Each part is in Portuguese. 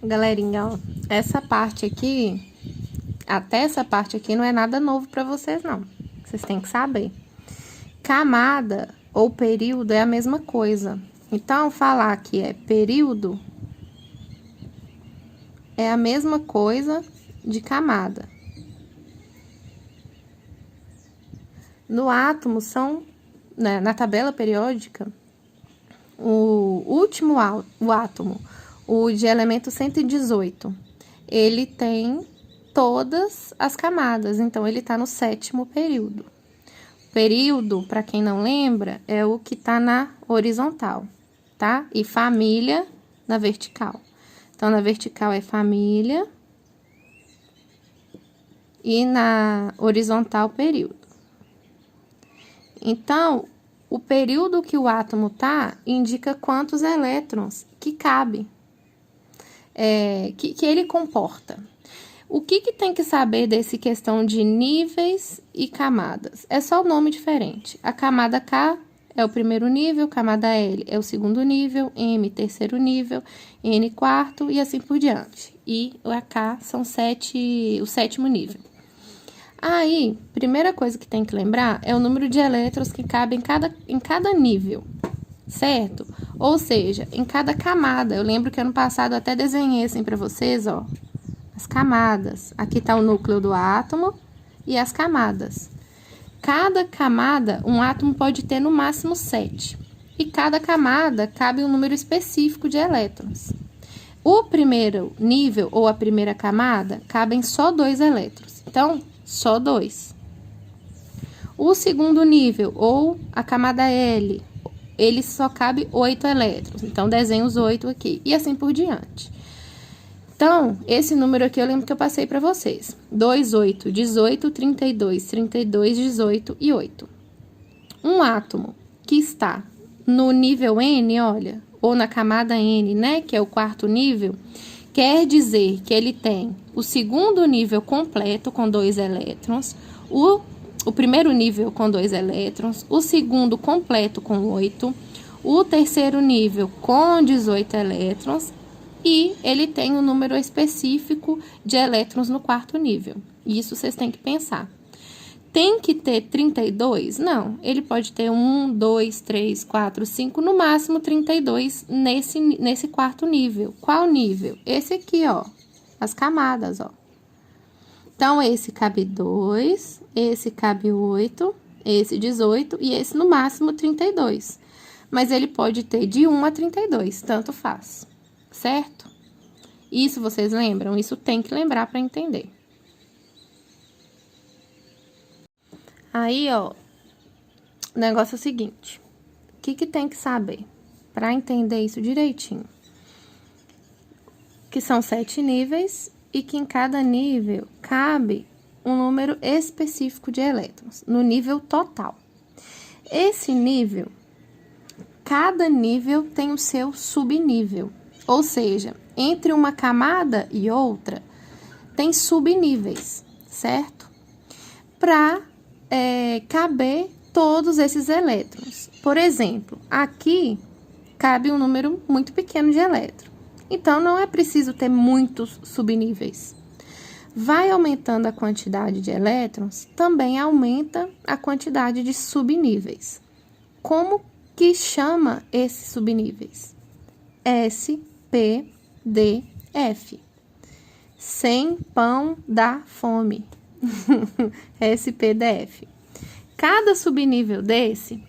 Galerinha, ó, essa parte aqui, até essa parte aqui não é nada novo para vocês, não. Vocês têm que saber. Camada ou período é a mesma coisa. Então, falar que é período é a mesma coisa de camada. No átomo são, né, na tabela periódica, o átomo, o de elemento 118, ele tem todas as camadas, então ele está no 7º período. Período, para quem não lembra, é o que está na horizontal, tá? E família na vertical. Então, na vertical é família e na horizontal, período. Então, o período que o átomo tá indica quantos elétrons que cabe, que ele comporta. O que tem que saber desse questão de níveis e camadas? É só o nome diferente. A camada K é o primeiro nível, camada L é o segundo nível, M terceiro nível, N quarto e assim por diante. E a K são o 7º nível. Aí, primeira coisa que tem que lembrar é o número de elétrons que cabem em cada nível, certo? Ou seja, em cada camada. Eu lembro que ano passado eu até desenhei assim para vocês, ó, as camadas. Aqui tá o núcleo do átomo e as camadas. Cada camada, um átomo pode ter no máximo 7. E cada camada cabe um número específico de elétrons. O primeiro nível ou a primeira camada cabem só 2 elétrons. Então, só 2. O segundo nível, ou a camada L, ele só cabe 8 elétrons. Então, desenho os 8 aqui. E assim por diante. Então, esse número aqui eu lembro que eu passei para vocês. 2, 8, 18, 32, 32, 18 e 8. Um átomo que está no nível N, olha, ou na camada N, né, que é o 4º nível, quer dizer que ele tem o segundo nível completo com 2 elétrons, o primeiro nível com 2 elétrons, o segundo completo com 8, o terceiro nível com 18 elétrons e ele tem um número específico de elétrons no 4º nível. Isso vocês têm que pensar. Tem que ter 32? Não, ele pode ter 1, 2, 3, 4, 5, no máximo 32 nesse 4º nível. Qual nível? Esse aqui, ó, as camadas, ó. Então, esse cabe 2, esse cabe 8, esse 18 e esse no máximo 32. Mas ele pode ter de 1 a 32, tanto faz, certo? Isso vocês lembram? Isso tem que lembrar para entender. Aí, ó, o negócio é o seguinte, o que tem que saber para entender isso direitinho? Que são 7 níveis e que em cada nível cabe um número específico de elétrons, no nível total. Esse nível, cada nível tem o seu subnível, ou seja, entre uma camada e outra, tem subníveis, certo? Para caber todos esses elétrons. Por exemplo, aqui cabe um número muito pequeno de elétrons. Então, não é preciso ter muitos subníveis. Vai aumentando a quantidade de elétrons, também aumenta a quantidade de subníveis. Como que chama esses subníveis? S, P, D, F. Sem pão dá fome. SPDF. Cada subnível desse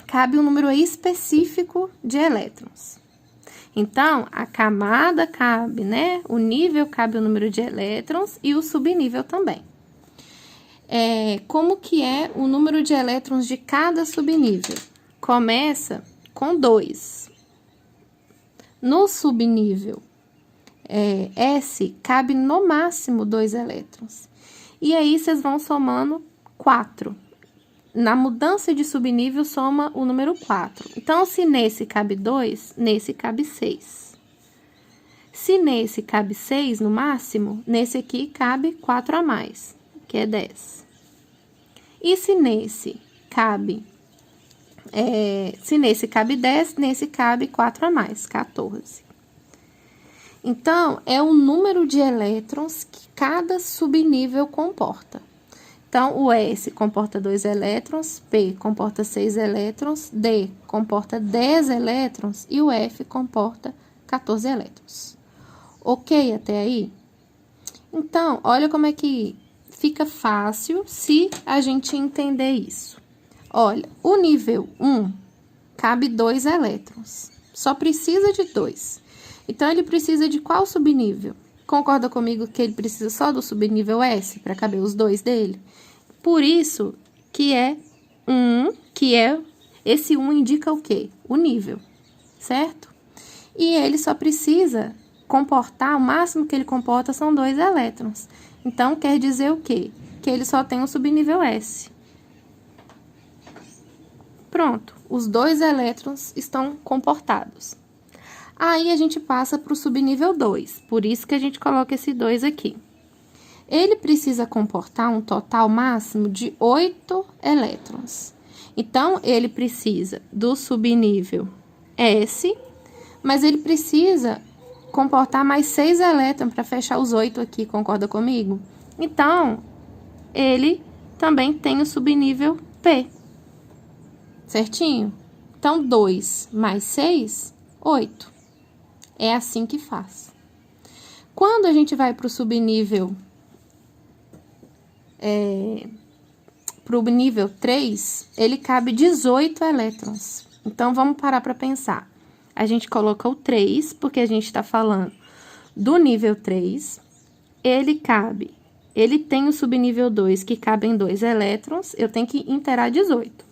cabe um número específico de elétrons. Então, a camada cabe, né? O nível cabe o número de elétrons e o subnível também. Como que é o número de elétrons de cada subnível? Começa com 2. No subnível S, cabe no máximo 2 elétrons. E aí, vocês vão somando 4. Na mudança de subnível, soma o número 4. Então, se nesse cabe 2, nesse cabe 6. Se nesse cabe 6 no máximo, nesse aqui cabe 4 a mais, que é 10. E se nesse cabe 10, nesse cabe 4 a mais, 14. Então, é o número de elétrons que cada subnível comporta. Então, o S comporta 2 elétrons, P comporta 6 elétrons, D comporta 10 elétrons e o F comporta 14 elétrons. Ok até aí? Então, olha como é que fica fácil se a gente entender isso. Olha, o nível 1 cabe 2 elétrons, só precisa de 2. Então, ele precisa de qual subnível? Concorda comigo que ele precisa só do subnível S para caber os 2 dele? Por isso que esse 1 indica o quê? O nível, certo? E ele só precisa comportar, o máximo que ele comporta são 2 elétrons. Então, quer dizer o quê? Que ele só tem o subnível S. Pronto, os 2 elétrons estão comportados. Aí, a gente passa para o subnível 2, por isso que a gente coloca esse 2 aqui. Ele precisa comportar um total máximo de 8 elétrons. Então, ele precisa do subnível S, mas ele precisa comportar mais 6 elétrons para fechar os 8 aqui, concorda comigo? Então, ele também tem o subnível P. Certinho? Então, 2 mais 6, 8. É assim que faz. Quando a gente vai para o subnível, para o nível 3, ele cabe 18 elétrons. Então, vamos parar para pensar. A gente coloca o 3, porque a gente está falando do nível 3. Ele tem o subnível 2, que cabem 2 elétrons, eu tenho que inteirar 18.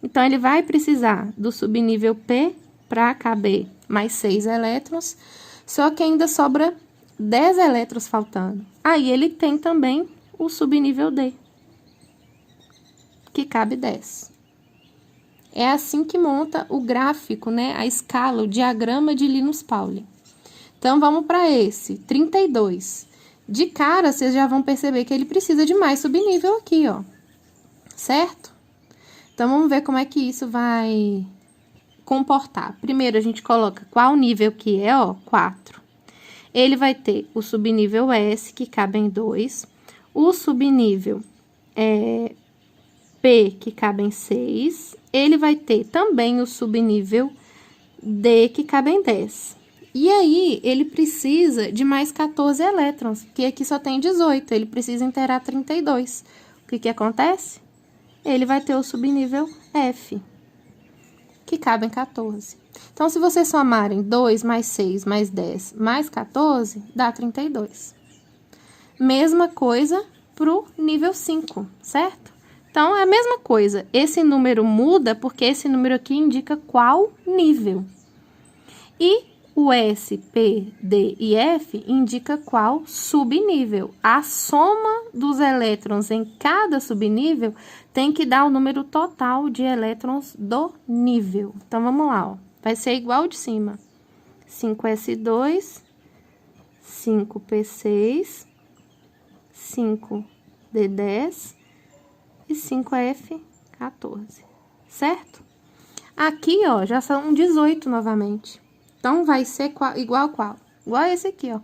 Então, ele vai precisar do subnível P para caber mais 6 elétrons, só que ainda sobra 10 elétrons faltando. Aí, ele tem também o subnível D, que cabe 10. É assim que monta o gráfico, né? A escala, o diagrama de Linus Pauling. Então, vamos para esse, 32. De cara, vocês já vão perceber que ele precisa de mais subnível aqui, ó. Certo? Então, vamos ver como é que isso vai comportar. Primeiro, a gente coloca qual nível que é, ó, 4. Ele vai ter o subnível S, que cabe em 2. O subnível P, que cabe em 6. Ele vai ter também o subnível D, que cabe em 10. E aí, ele precisa de mais 14 elétrons, porque aqui só tem 18, ele precisa inteirar 32. O que que acontece? Ele vai ter o subnível F, que cabe em 14. Então, se vocês somarem 2 mais 6 mais 10 mais 14, dá 32. Mesma coisa para o nível 5, certo? Então, é a mesma coisa. Esse número muda porque esse número aqui indica qual nível. E o S, P, D e F indica qual subnível. A soma dos elétrons em cada subnível tem que dar o número total de elétrons do nível. Então, vamos lá, ó. Vai ser igual de cima. 5S2, 5P6, 5D10 e 5F14, certo? Aqui, ó, já são 18 novamente. Então, vai ser igual a qual? Igual a esse aqui, ó.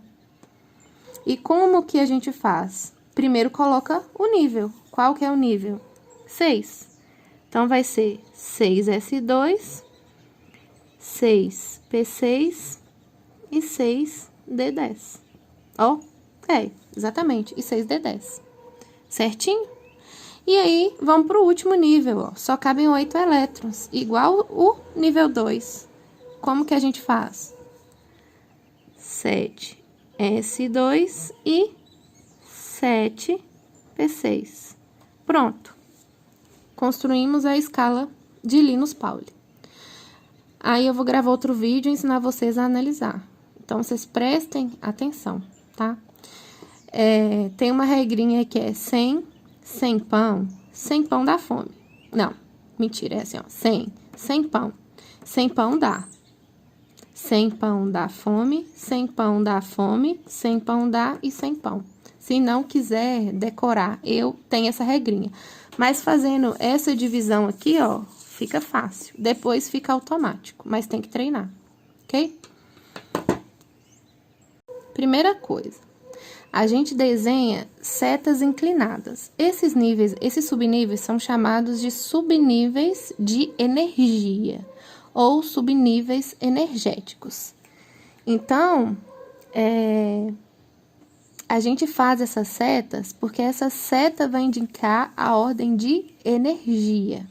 E como que a gente faz? Primeiro, coloca o nível. Qual que é o nível? 6. Então, vai ser 6S2, 6P6 e 6D10. Ó, exatamente, e 6D10. Certinho? E aí, vamos para o último nível, ó. Só cabem 8 elétrons, igual o nível 2. Como que a gente faz? 7S2 e 7P6. Pronto. Construímos a escala de Linus Pauling. Aí, eu vou gravar outro vídeo e ensinar vocês a analisar. Então, vocês prestem atenção, tá? Tem uma regrinha que é 100 pão, 100 pão dá fome. Não, mentira, é assim, ó. 100 pão. 100 pão dá. 100 pão dá fome, 100 pão dá fome, 100 pão dá e 100 pão. Se não quiser decorar, eu tenho essa regrinha. Mas fazendo essa divisão aqui, ó, fica fácil. Depois fica automático, mas tem que treinar, ok? Primeira coisa, a gente desenha setas inclinadas. Esses subníveis são chamados de subníveis de energia ou subníveis energéticos. Então, a gente faz essas setas porque essa seta vai indicar a ordem de energia,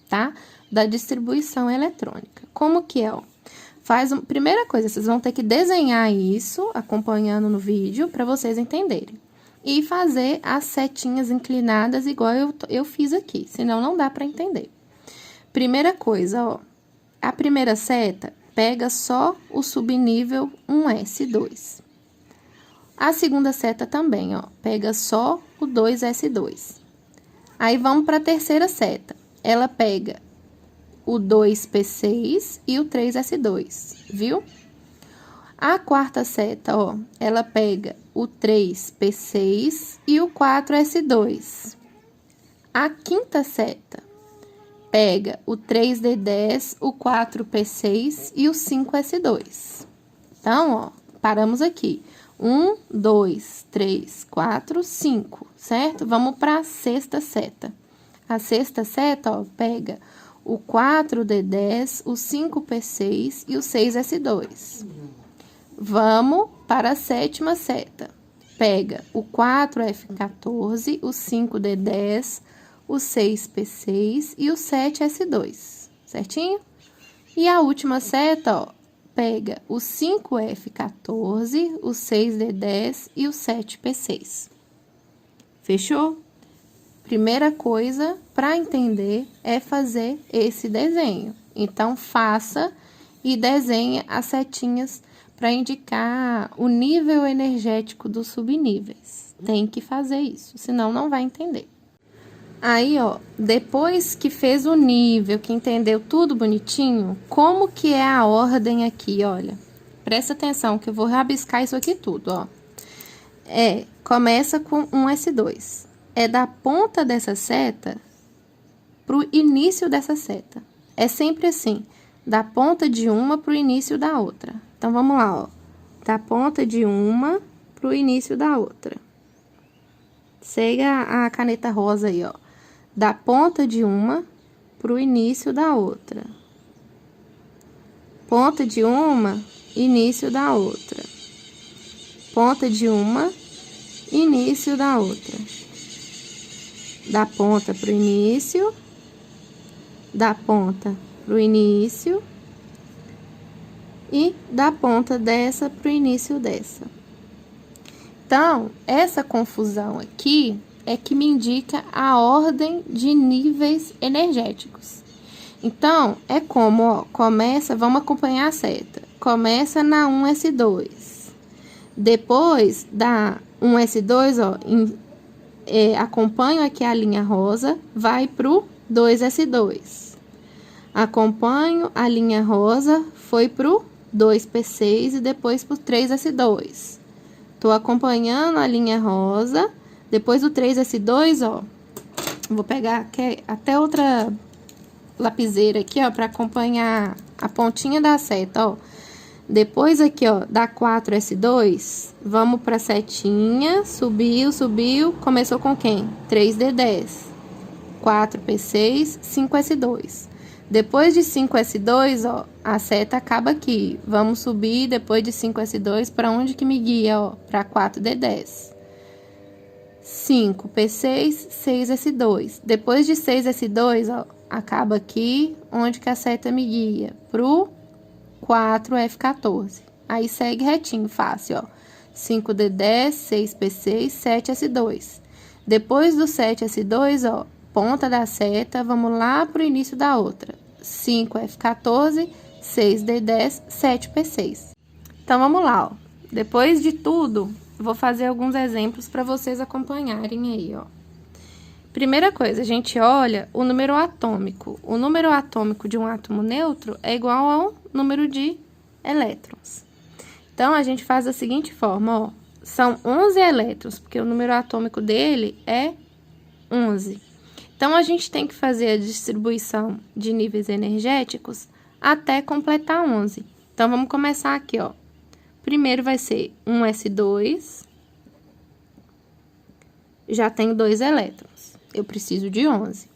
tá? Da distribuição eletrônica. Como que é, ó? Primeira coisa, vocês vão ter que desenhar isso, acompanhando no vídeo, para vocês entenderem. E fazer as setinhas inclinadas igual eu fiz aqui, senão não dá para entender. Primeira coisa, ó. A primeira seta pega só o subnível 1S2. A segunda seta também, ó, pega só o 2S2. Aí, vamos para a terceira seta. Ela pega o 2P6 e o 3S2, viu? A quarta seta, ó, ela pega o 3P6 e o 4S2. A quinta seta pega o 3D10, o 4P6 e o 5S2. Então, ó, paramos aqui. 1, 2, 3, 4, 5, certo? Vamos para a sexta seta. A sexta seta, ó, pega o 4D10, o 5P6 e o 6S2. Vamos para a sétima seta. Pega o 4F14, o 5D10, o 6P6 e o 7S2, certinho? E a última seta, ó, pega o 5F14, o 6D10 e o 7P6. Fechou? Primeira coisa para entender é fazer esse desenho. Então, faça e desenhe as setinhas para indicar o nível energético dos subníveis. Tem que fazer isso, senão não vai entender. Aí, ó, depois que fez o nível, que entendeu tudo bonitinho, como que é a ordem aqui, olha? Presta atenção que eu vou rabiscar isso aqui tudo, ó. Começa com 1S2. É da ponta dessa seta pro início dessa seta. É sempre assim, da ponta de uma pro início da outra. Então, vamos lá, ó. Da ponta de uma pro início da outra. Siga a caneta rosa aí, ó. Da ponta de uma pro início da outra. Ponta de uma, início da outra. Ponta de uma, início da outra. Da ponta pro início, da ponta pro início e da ponta dessa pro início dessa. Então, essa confusão aqui é que me indica a ordem de níveis energéticos. Então, é como, ó, começa, vamos acompanhar a seta. Começa na 1S2. Depois da 1S2, ó, acompanho aqui a linha rosa, vai pro 2S2. Acompanho a linha rosa, foi pro 2P6 e depois pro 3S2. Tô acompanhando a linha rosa, depois do 3S2, ó, vou pegar até outra lapiseira aqui, ó, para acompanhar a pontinha da seta, ó. Depois aqui, ó, da 4S2, vamos pra setinha, subiu, subiu, começou com quem? 3D10, 4P6, 5S2. Depois de 5S2, ó, a seta acaba aqui. Vamos subir depois de 5S2 para onde que me guia, ó, para 4D10. 5P6, 6S2. Depois de 6S2, ó, acaba aqui, onde que a seta me guia? Pro 4F14. Aí segue retinho, fácil, ó. 5D10, 6P6, 7S2. Depois do 7S2, ó, ponta da seta, vamos lá pro início da outra. 5F14, 6D10, 7P6. Então, vamos lá, ó. Depois de tudo, vou fazer alguns exemplos para vocês acompanharem aí, ó. Primeira coisa, a gente olha o número atômico. O número atômico de um átomo neutro é igual ao número de elétrons. Então, a gente faz da seguinte forma, ó. São 11 elétrons, porque o número atômico dele é 11. Então, a gente tem que fazer a distribuição de níveis energéticos até completar 11. Então, vamos começar aqui, ó. Primeiro vai ser 1s2. Já tenho 2 elétrons. Eu preciso de 11.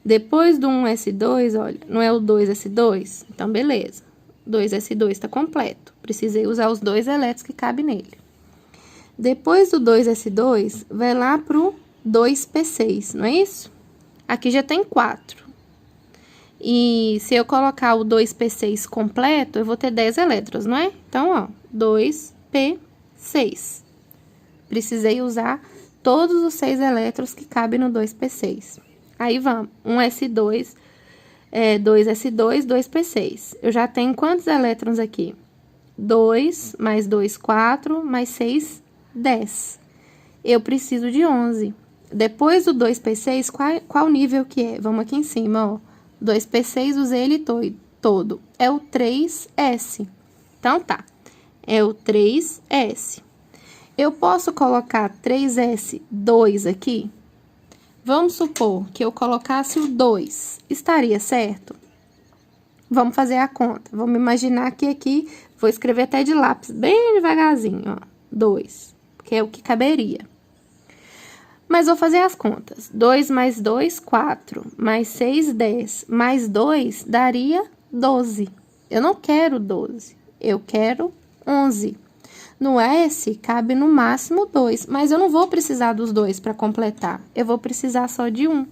Depois do 1s2, olha, não é o 2s2? Então, beleza. 2s2 tá completo. Precisei usar os 2 elétrons que cabem nele. Depois do 2s2, vai lá pro 2p6, não é isso? Aqui já tem 4. E se eu colocar o 2p6 completo, eu vou ter 10 elétrons, não é? Então, ó, 2p6. Precisei usar todos os 6 elétrons que cabem no 2p6. Aí, vamos. 1s2, 2s2, 2p6. Eu já tenho quantos elétrons aqui? 2, mais 2, 4, mais 6, 10. Eu preciso de 11. Depois do 2p6, qual nível que é? Vamos aqui em cima, ó. 2p6, usei ele todo. É o 3s. Então, tá. É o 3s. Eu posso colocar 3s2 aqui? Vamos supor que eu colocasse o 2. Estaria certo? Vamos fazer a conta. Vamos imaginar que aqui, vou escrever até de lápis, bem devagarzinho, ó. 2, que é o que caberia. Mas vou fazer as contas. 2 mais 2, 4. Mais 6, 10. Mais 2 daria 12. Eu não quero 12. Eu quero 11. No S, cabe no máximo 2. Mas eu não vou precisar dos 2 para completar. Eu vou precisar só de 1.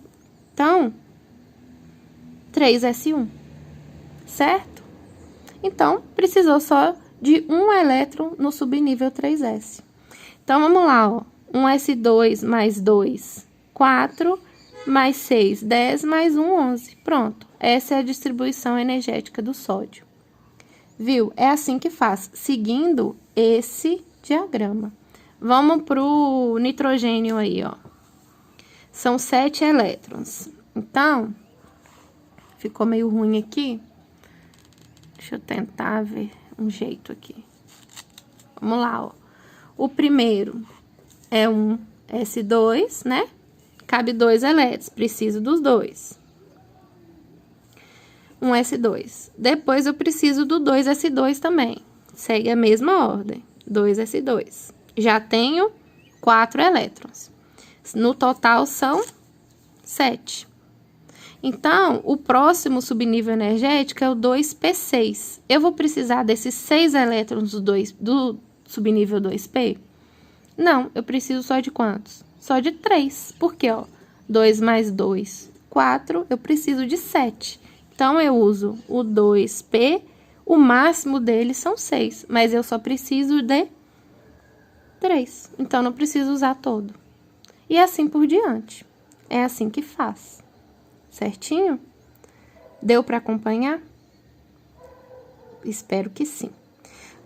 Então, 3s1. Certo? Então, precisou só de 1 elétron no subnível 3s. Então, vamos lá, ó. 1s2 mais 2, 4, mais 6, 10, mais 1, 11. Pronto. Essa é a distribuição energética do sódio. Viu? É assim que faz, seguindo esse diagrama. Vamos pro nitrogênio aí, ó. São 7 elétrons. Então, ficou meio ruim aqui. Deixa eu tentar ver um jeito aqui. Vamos lá, ó. O primeiro é um S2, né? Cabe 2 elétrons, preciso dos 2. Um S2. Depois, eu preciso do 2S2 também. Segue a mesma ordem. 2S2. Já tenho 4 elétrons. No total, são 7. Então, o próximo subnível energético é o 2p6. Eu vou precisar desses 6 elétrons do subnível 2p? Não, eu preciso só de quantos? Só de 3. Por quê, ó? 2 mais 2, 4. Eu preciso de 7. Então, eu uso o 2p. O máximo dele são 6. Mas eu só preciso de 3. Então, não preciso usar todo. E assim por diante. É assim que faz. Certinho? Deu para acompanhar? Espero que sim.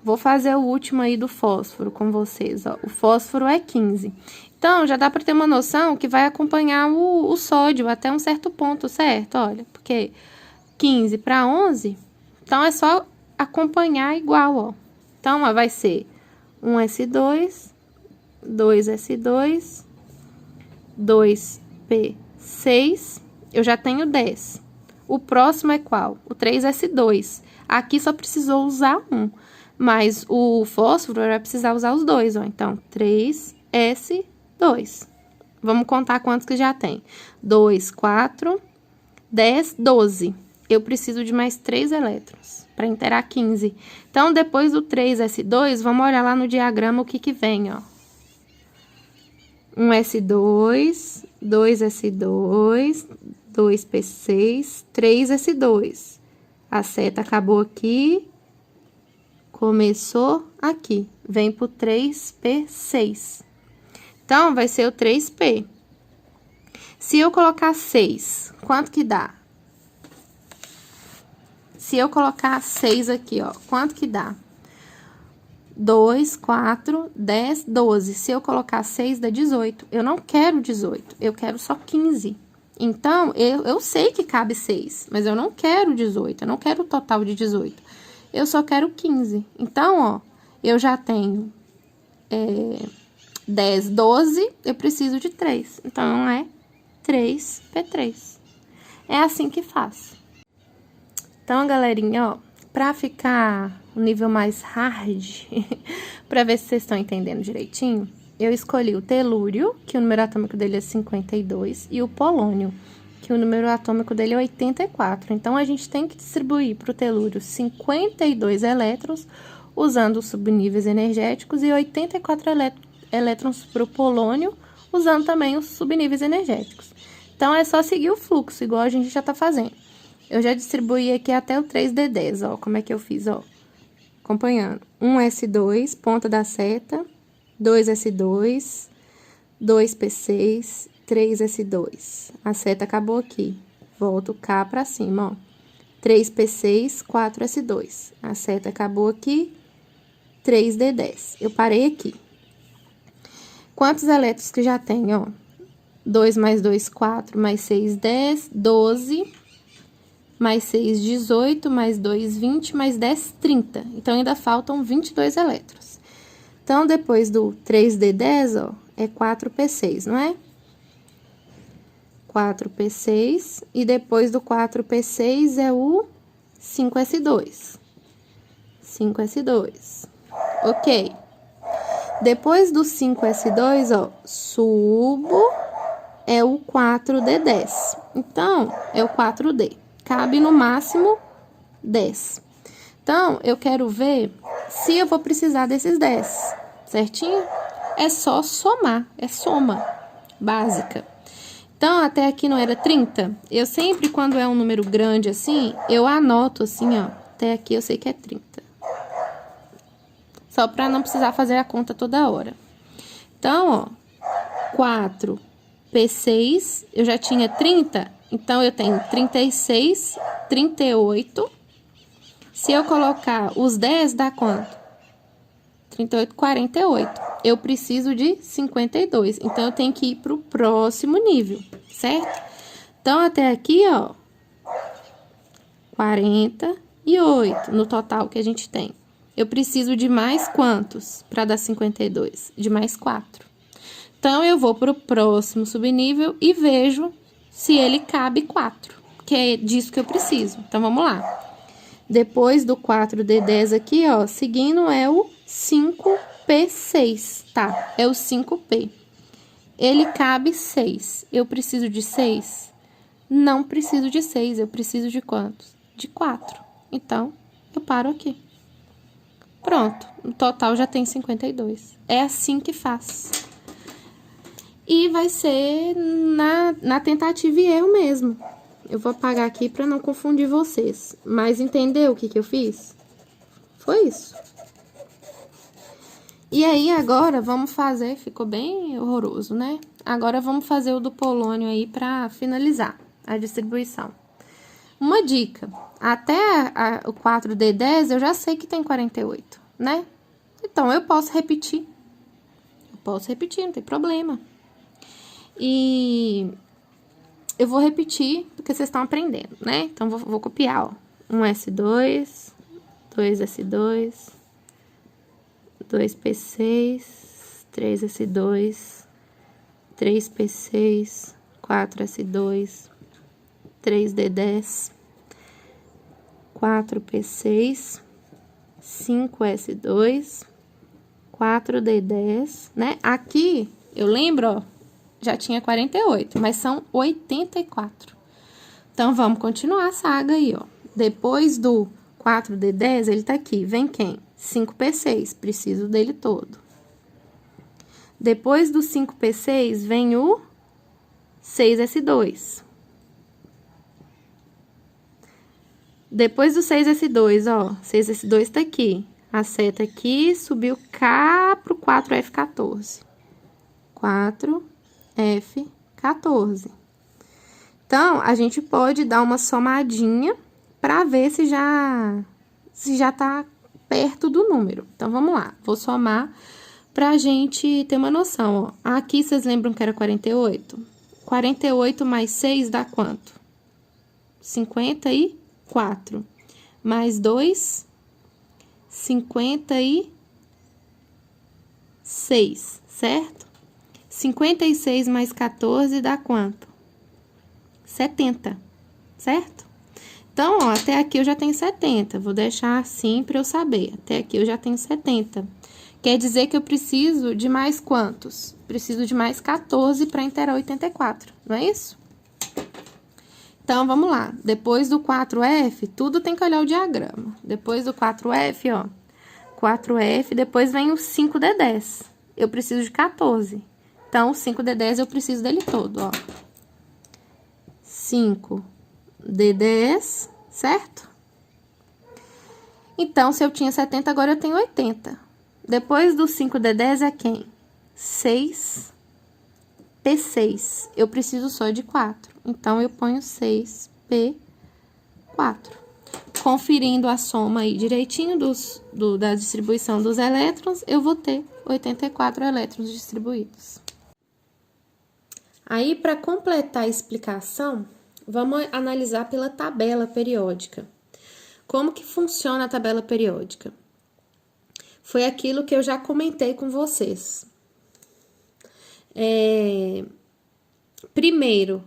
Vou fazer o último aí do fósforo com vocês, ó. O fósforo é 15. Então, já dá para ter uma noção que vai acompanhar o sódio até um certo ponto, certo? Olha, porque 15 para 11, então é só acompanhar igual, ó. Então, ó, vai ser 1s2, 2s2, 2p6, eu já tenho 10. O próximo é qual? O 3s2. Aqui só precisou usar 1. Mas o fósforo vai precisar usar os 2, ó. Então, 3s2. Vamos contar quantos que já tem. 2, 4, 10, 12. Eu preciso de mais 3 elétrons para inteirar 15. Então, depois do 3s2, vamos olhar lá no diagrama o que que vem, ó. 1s2, 2s2, 2p6, 3s2. A seta acabou aqui. Começou aqui, vem pro 3p6. Então, vai ser o 3p. Se eu colocar 6, quanto que dá? Se eu colocar 6 aqui, ó, quanto que dá? 2, 4, 10, 12. Se eu colocar 6, dá 18. Eu não quero 18, eu quero só 15. Então, eu sei que cabe 6, mas eu não quero 18, eu não quero o total de 18. Eu só quero 15. Então, ó, eu já tenho 10, 12, eu preciso de 3. Então, é 3p3. É assim que faz. Então, galerinha, ó, Pra ficar um nível mais hard, pra ver se vocês estão entendendo direitinho, eu escolhi o telúrio, que o número atômico dele é 52, e o polônio, que o número atômico dele é 84. Então, a gente tem que distribuir para o telúrio 52 elétrons, usando os subníveis energéticos, e 84 elétrons para o polônio, usando também os subníveis energéticos. Então, é só seguir o fluxo, igual a gente já tá fazendo. Eu já distribuí aqui até o 3D10, ó, como é que eu fiz, ó. Acompanhando. 1s2, ponta da seta, 2s2, 2p6, 3s2. A seta acabou aqui. Volto cá pra cima, ó. 3p6, 4s2. A seta acabou aqui, 3d10. Eu parei aqui. Quantos elétrons que já tem, ó? 2 mais 2, 4, mais 6, 10, 12, mais 6, 18, mais 2, 20, mais 10, 30. Então, ainda faltam 22 elétrons. Então, depois do 3d10, ó, é 4p6, não é? 4p6, e depois do 4p6 é o 5s2. 5s2. Ok. Depois do 5s2, ó, subo, é o 4d10. Então, é o 4d. Cabe no máximo 10. Então, eu quero ver se eu vou precisar desses 10, certinho? É só somar, é soma básica. Então, até aqui não era 30? Eu sempre, quando é um número grande assim, eu anoto assim, ó. Até aqui eu sei que é 30. Só para não precisar fazer a conta toda hora. Então, ó, 4p6, eu já tinha 30, então eu tenho 36, 38. Se eu colocar os 10, dá quanto? 38, 48. Eu preciso de 52, então eu tenho que ir pro próximo nível, certo? Então, até aqui, ó, 48 no total que a gente tem. Eu preciso de mais quantos para dar 52? De mais 4. Então, eu vou pro próximo subnível e vejo se ele cabe 4, que é disso que eu preciso. Então, vamos lá. Depois do 4d10 aqui, ó, seguindo é o 5p6, tá? É o 5p. Ele cabe 6. Eu preciso de 6? Não preciso de 6, eu preciso de quantos? De 4. Então, eu paro aqui. Pronto, no total já tem 52. É assim que faz. E vai ser na tentativa e erro mesmo. Eu vou apagar aqui para não confundir vocês. Mas entendeu o que eu fiz? Foi isso. E aí, agora, vamos fazer... Ficou bem horroroso, né? Agora, vamos fazer o do polônio aí para finalizar a distribuição. Uma dica. Até o 4d10, eu já sei que tem 48, né? Então, eu posso repetir. Não tem problema. E eu vou repetir, porque vocês estão aprendendo, né? Então, vou copiar, ó. 1s2, 2s2, 2p6, 3s2, 3p6, 4s2, 3d10, 4p6, 5s2, 4d10, né? Aqui, eu lembro, ó, já tinha 48, mas são 84. Então, vamos continuar a saga aí, ó. Depois do 4d10, ele tá aqui. Vem quem? 5p6, preciso dele todo. Depois do 5p6, vem o 6s2. Depois do 6s2, ó, 6s2 tá aqui. A seta aqui subiu cá pro 4f14. 4f14. Então, a gente pode dar uma somadinha para ver se já tá perto do número. Então, vamos lá. Vou somar pra gente ter uma noção, ó. Aqui, vocês lembram que era 48? 48 mais 6 dá quanto? 54. Mais 2, 56, certo? 56 mais 14 dá quanto? 70, certo? Então, ó, até aqui eu já tenho 70. Vou deixar assim para eu saber. Até aqui eu já tenho 70. Quer dizer que eu preciso de mais quantos? Preciso de mais 14 para inteirar 84, não é isso? Então, vamos lá. Depois do 4F, tudo tem que olhar o diagrama. Depois do 4F, ó, 4F, depois vem o 5D10. Eu preciso de 14. Então, o 5D10 eu preciso dele todo, ó. 5D10, certo? Então, se eu tinha 70, agora eu tenho 80. Depois do 5D10 é quem? 6P6. Eu preciso só de 4. Então, eu ponho 6P4. Conferindo a soma aí direitinho da distribuição dos elétrons, eu vou ter 84 elétrons distribuídos. Aí, para completar a explicação, vamos analisar pela tabela periódica. Como que funciona a tabela periódica? Foi aquilo que eu já comentei com vocês. Primeiro,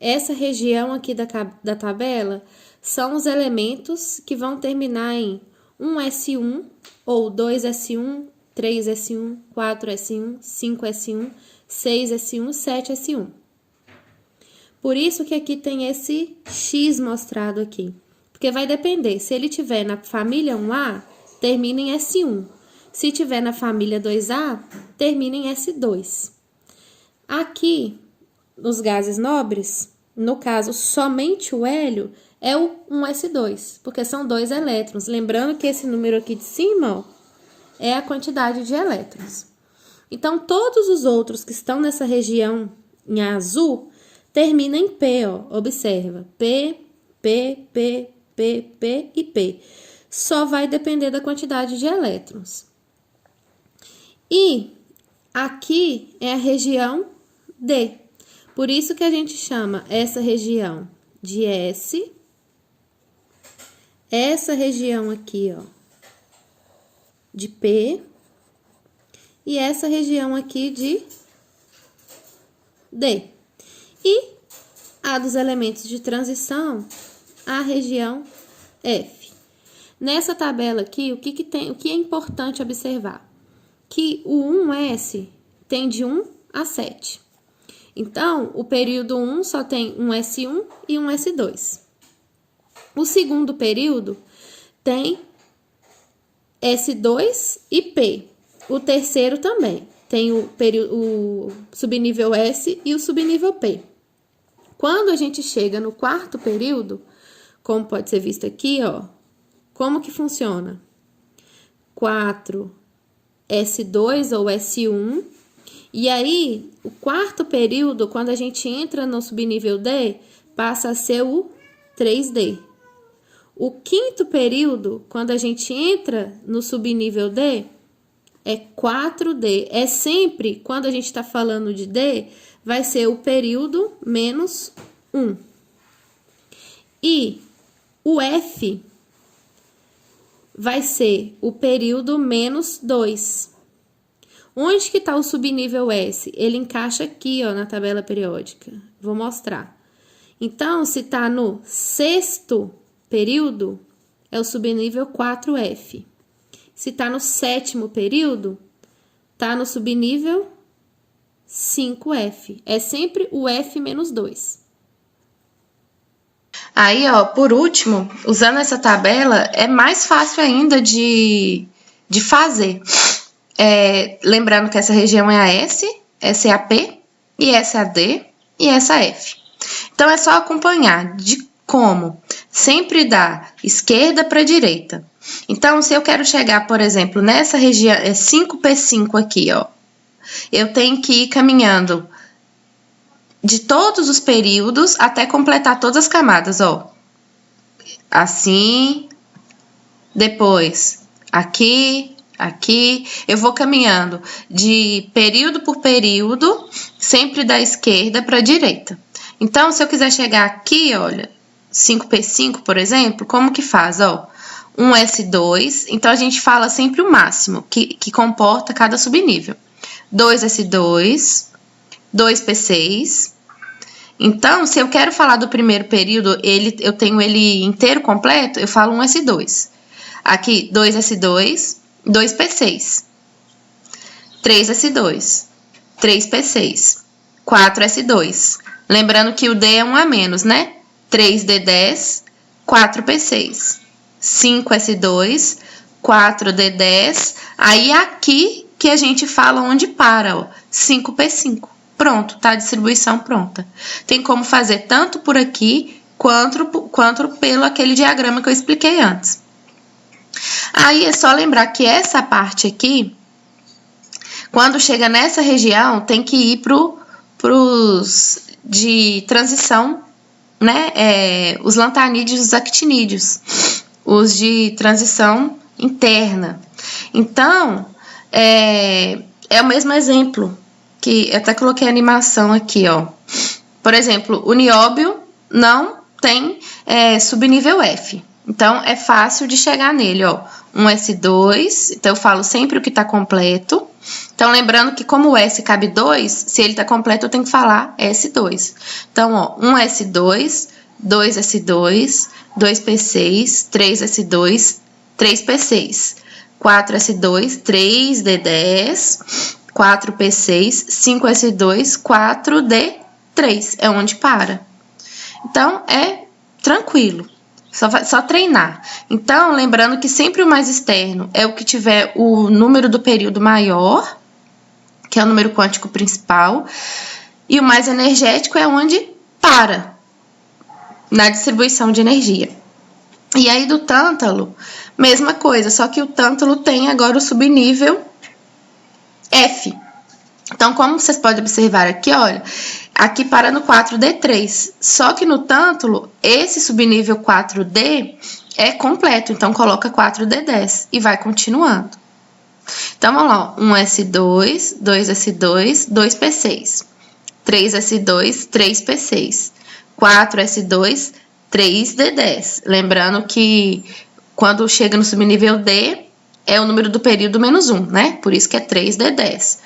essa região aqui da tabela são os elementos que vão terminar em 1s1, ou 2s1, 3s1, 4s1, 5s1, 6s1, 7s1. Por isso que aqui tem esse X mostrado aqui. Porque vai depender, se ele tiver na família 1A, termina em S1. Se tiver na família 2A, termina em S2. Aqui, nos gases nobres, no caso, somente o hélio é o 1s2, porque são 2 elétrons. Lembrando que esse número aqui de cima, ó, é a quantidade de elétrons. Então, todos os outros que estão nessa região em azul, terminam em P, ó. Observa. P, P, P, P, P e P. Só vai depender da quantidade de elétrons. E aqui é a região D. Por isso que a gente chama essa região de S. Essa região aqui, ó, de P. E essa região aqui de D. E a dos elementos de transição, a região F. Nessa tabela aqui, o que é importante observar? Que o 1s tem de 1 a 7. Então, o período 1 só tem um S1 e um S2. O segundo período tem S2 e P. O terceiro também tem o subnível S e o subnível P. Quando a gente chega no quarto período, como pode ser visto aqui, ó, como que funciona? 4 S2 ou S1. E aí, o quarto período, quando a gente entra no subnível D, passa a ser o 3D. O quinto período, quando a gente entra no subnível D, é 4D. É sempre, quando a gente está falando de D, vai ser o período menos 1. E o F vai ser o período menos 2. Onde que está o subnível S? Ele encaixa aqui, ó, na tabela periódica. Vou mostrar. Então, se está no sexto período, é o subnível 4F. Se está no sétimo período, está no subnível 5F. É sempre o F menos 2. Aí, ó, por último, usando essa tabela, é mais fácil ainda de fazer. Lembrando que essa região é a S, essa é a P, e essa é a D, e essa é a F. Então, é só acompanhar de como sempre da esquerda para a direita. Então, se eu quero chegar, por exemplo, nessa região, é 5P5 aqui, ó, eu tenho que ir caminhando de todos os períodos até completar todas as camadas, ó. Assim, depois aqui, aqui, eu vou caminhando de período por período, sempre da esquerda para a direita. Então, se eu quiser chegar aqui, olha, 5P5, por exemplo, como que faz, ó? 1S2, então a gente fala sempre o máximo que comporta cada subnível. 2S2, 2P6, Então, se eu quero falar do primeiro período, eu tenho ele inteiro completo, eu falo 1S2. Aqui, 2S2, 2P6. 3S2, 3P6. 4S2. Lembrando que o D é 1 a menos, né? 3D10, 4P6. 5S2, 4D10. Aí, aqui que a gente fala onde para, ó. 5P5. Pronto, tá a distribuição pronta. Tem como fazer tanto por aqui, quanto pelo aquele diagrama que eu expliquei antes. Aí, é só lembrar que essa parte aqui, quando chega nessa região, tem que ir pros de transição, né? Os lantanídeos e os actinídeos. Os de transição interna. Então, é o mesmo exemplo. Que eu até coloquei a animação aqui, ó. Por exemplo, o nióbio não tem subnível F. Então, é fácil de chegar nele, ó. 1S2, então eu falo sempre o que tá completo. Então, lembrando que como o S cabe 2, se ele tá completo, eu tenho que falar S2. Então, ó, 1S2, 2S2, 2P6, 3S2, 3P6. 4S2, 3D10... 4P6, 5S2, 4D3. É onde para. Então, é tranquilo. Só treinar. Então, lembrando que sempre o mais externo é o que tiver o número do período maior, que é o número quântico principal. E o mais energético é onde para, na distribuição de energia. E aí, do tântalo, mesma coisa. Só que o tântalo tem agora o subnível F. Então, como vocês podem observar aqui, olha, aqui para no 4D3. Só que no tântalo, esse subnível 4D é completo. Então, coloca 4D10 e vai continuando. Então, vamos lá, ó, 1S2, 2S2, 2P6. 3S2, 3P6. 4S2, 3D10. Lembrando que quando chega no subnível D, é o número do período menos 1, né? Por isso que é 3D10.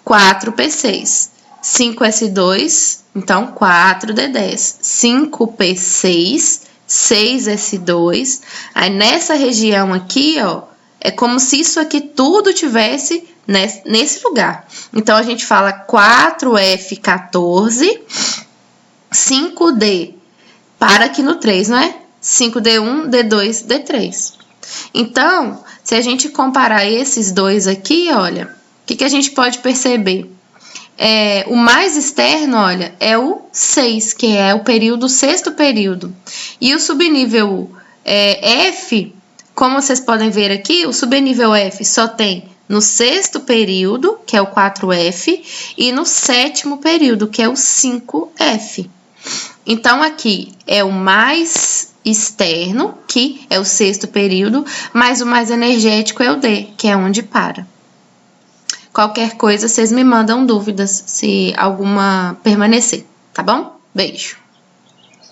4P6. 5S2, então 4D10. 5P6, 6S2. Aí, nessa região aqui, ó, é como se isso aqui tudo tivesse nesse lugar. Então, a gente fala 4F14, 5D, para aqui no 3, não é? 5D1, D2, D3. Então, se a gente comparar esses dois aqui, olha, o que a gente pode perceber? O mais externo, olha, é o 6, que é o sexto período. E o subnível F, como vocês podem ver aqui, o subnível F só tem no sexto período, que é o 4F, e no sétimo período, que é o 5F. Então, aqui é o mais externo, que é o sexto período, mas o mais energético é o D, que é onde para. Qualquer coisa, vocês me mandam dúvidas, se alguma permanecer, tá bom? Beijo!